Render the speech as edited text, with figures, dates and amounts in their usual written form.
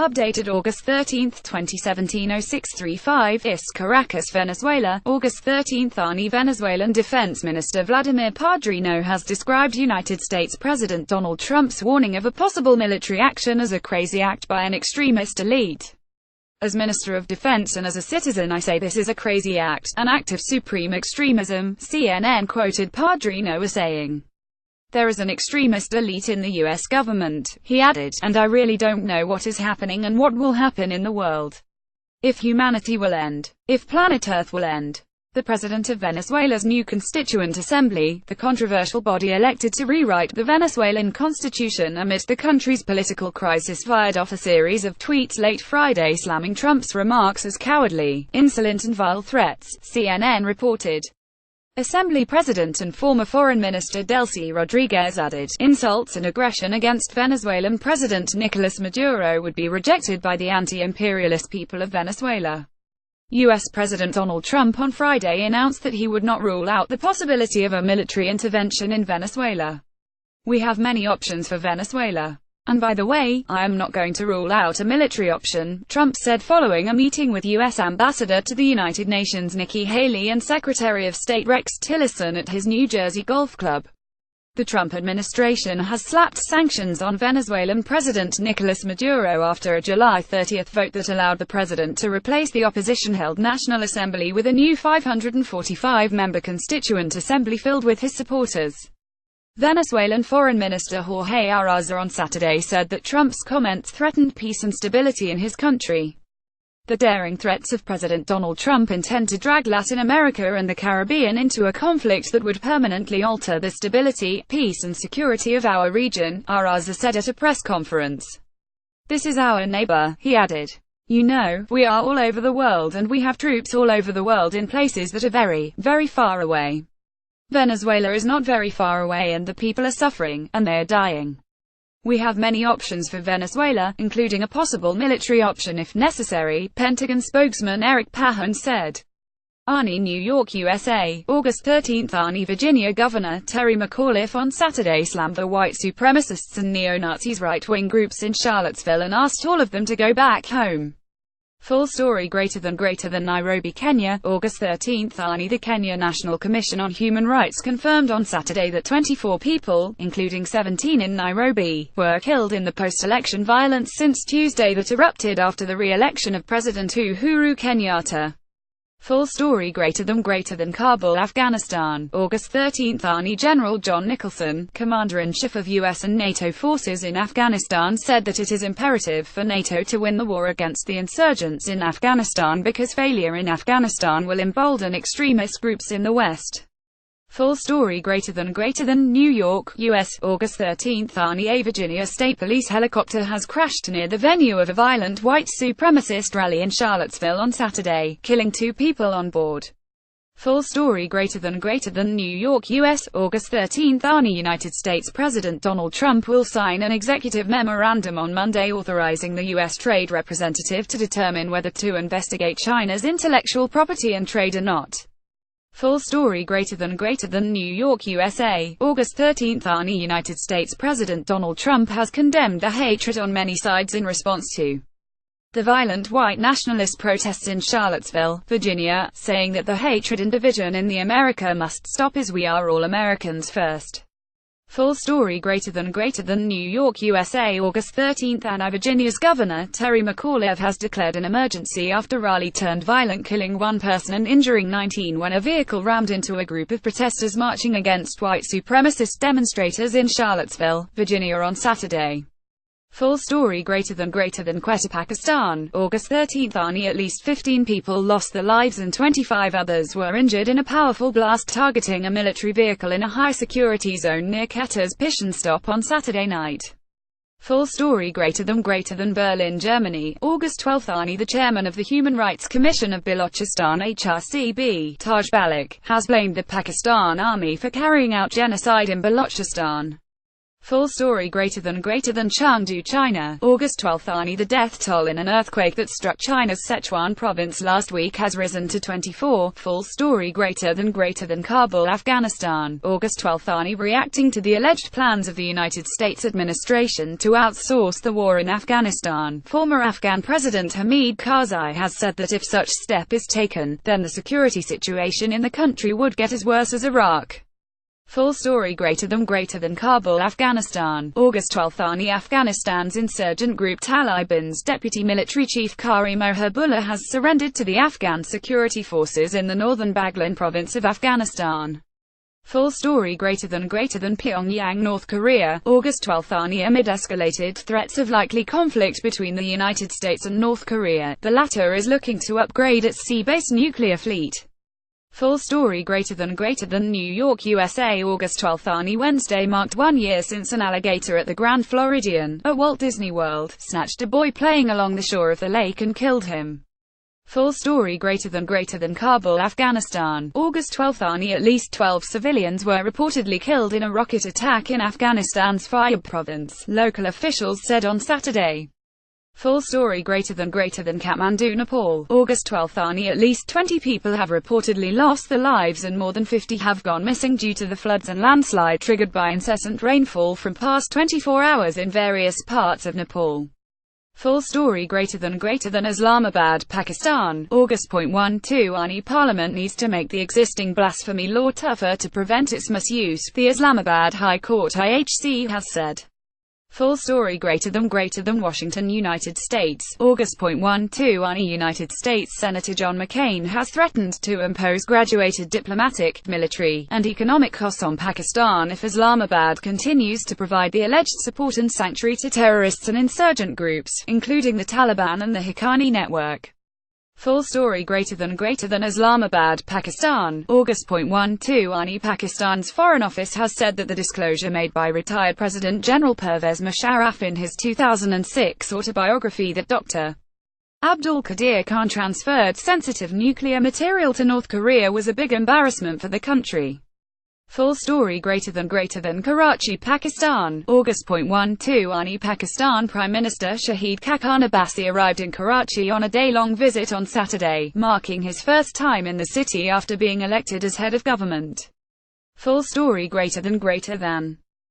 Updated August 13, 2017 0635 IS Caracas, Venezuela, August 13 Arni Venezuelan Defense Minister Vladimir Padrino has described United States President Donald Trump's warning of a possible military action as a crazy act by an extremist elite. As Minister of Defense and as a citizen, I say this is a crazy act, an act of supreme extremism, CNN quoted Padrino as saying. There is an extremist elite in the US government, he added, and I really don't know what is happening and what will happen in the world. If humanity will end. If planet Earth will end. The president of Venezuela's new Constituent Assembly, the controversial body elected to rewrite the Venezuelan constitution amid the country's political crisis, fired off a series of tweets late Friday slamming Trump's remarks as cowardly, insolent and vile threats, CNN reported. Assembly President and former Foreign Minister Delcy Rodriguez added, insults and aggression against Venezuelan President Nicolas Maduro would be rejected by the anti-imperialist people of Venezuela. U.S. President Donald Trump on Friday announced that he would not rule out the possibility of a military intervention in Venezuela. We have many options for Venezuela. And by the way, I am not going to rule out a military option, Trump said following a meeting with U.S. Ambassador to the United Nations Nikki Haley and Secretary of State Rex Tillerson at his New Jersey golf club. The Trump administration has slapped sanctions on Venezuelan President Nicolas Maduro after a July 30 vote that allowed the president to replace the opposition-held National Assembly with a new 545-member Constituent Assembly filled with his supporters. Venezuelan Foreign Minister Jorge Arraza on Saturday said that Trump's comments threatened peace and stability in his country. The daring threats of President Donald Trump intend to drag Latin America and the Caribbean into a conflict that would permanently alter the stability, peace and security of our region, Arraza said at a press conference. This is our neighbor, he added. You know, we are all over the world and we have troops all over the world in places that are very, very far away. Venezuela is not very far away and the people are suffering, and they are dying. We have many options for Venezuela, including a possible military option if necessary, Pentagon spokesman Eric Pahon said. Arni, New York, USA, August 13 Arni, Virginia Governor Terry McAuliffe on Saturday slammed the white supremacists and neo-Nazis right-wing groups in Charlottesville and asked all of them to go back home. Full story greater than Nairobi, Kenya, August 13 Arni. The Kenya National Commission on Human Rights confirmed on Saturday that 24 people, including 17 in Nairobi, were killed in the post-election violence since Tuesday that erupted after the re-election of President Uhuru Kenyatta. Full story greater than Kabul, Afghanistan, August 13 Army General John Nicholson, Commander-in-Chief of US and NATO forces in Afghanistan, said that it is imperative for NATO to win the war against the insurgents in Afghanistan because failure in Afghanistan will embolden extremist groups in the West. Full story greater than New York, US, August 13 Army. A Virginia State Police helicopter has crashed near the venue of a violent white supremacist rally in Charlottesville on Saturday, killing 2 people on board. Full story greater than New York, US, August 13 Army. United States President Donald Trump will sign an executive memorandum on Monday authorizing the US Trade Representative to determine whether to investigate China's intellectual property and trade or not. Full story greater than New York, USA, August 13 Army. United States President Donald Trump has condemned the hatred on many sides in response to the violent white nationalist protests in Charlottesville, Virginia, saying that the hatred and division in the America must stop as we are all Americans first. Full story greater than New York, USA, August 13 and Virginia's Governor Terry McAuliffe has declared an emergency after rally turned violent, killing 1 person and injuring 19 when a vehicle rammed into a group of protesters marching against white supremacist demonstrators in Charlottesville, Virginia on Saturday. Full story greater than Quetta, Pakistan, August 13 Army. At least 15 people lost their lives and 25 others were injured in a powerful blast targeting a military vehicle in a high-security zone near Quetta's Piston stop on Saturday night. Full story greater than Berlin, Germany, August 12 Army. The chairman of the Human Rights Commission of Balochistan (hrcb), Taj Baloch, has blamed the Pakistan army for carrying out genocide in Balochistan. Full story greater than Chengdu, China. August 12. The death toll in an earthquake that struck China's Sichuan province last week has risen to 24. Full story greater than Kabul, Afghanistan. August 12. Reacting to the alleged plans of the United States administration to outsource the war in Afghanistan, former Afghan President Hamid Karzai has said that if such step is taken, then the security situation in the country would get as worse as Iraq. Full story greater than Kabul, Afghanistan. August 12. Afghanistan's insurgent group Taliban's deputy military chief Karim Ohabullah has surrendered to the Afghan security forces in the northern Baghlan province of Afghanistan. Full story greater than Pyongyang, North Korea. August 12. Amid escalated threats of likely conflict between the United States and North Korea, the latter is looking to upgrade its sea-based nuclear fleet. Full story greater than New York, USA. August 12. Wednesday marked 1 year since an alligator at the Grand Floridian, at Walt Disney World, snatched a boy playing along the shore of the lake and killed him. Full story greater than Kabul, Afghanistan. August 12. At least 12 civilians were reportedly killed in a rocket attack in Afghanistan's Faryab province, local officials said on Saturday. Full story greater than Kathmandu, Nepal. August 12. At least 20 people have reportedly lost their lives and more than 50 have gone missing due to the floods and landslide triggered by incessant rainfall from past 24 hours in various parts of Nepal. Full story greater than Islamabad, Pakistan. August 12. Parliament needs to make the existing blasphemy law tougher to prevent its misuse, the Islamabad High Court (IHC) has said. Full story greater than Washington, United States. August 12. United States Senator John McCain has threatened to impose graduated diplomatic, military, and economic costs on Pakistan if Islamabad continues to provide the alleged support and sanctuary to terrorists and insurgent groups, including the Taliban and the Haqqani network. Full story greater than Islamabad, Pakistan. August 12. Pakistan's Foreign Office has said that the disclosure made by retired President General Pervez Musharraf in his 2006 autobiography that Dr. Abdul Qadir Khan transferred sensitive nuclear material to North Korea was a big embarrassment for the country. Full story greater than Karachi, Pakistan. August 12. Pakistan Prime Minister Shahid Khaqan Abbasi arrived in Karachi on a day-long visit on Saturday, marking his first time in the city after being elected as head of government. Full story greater than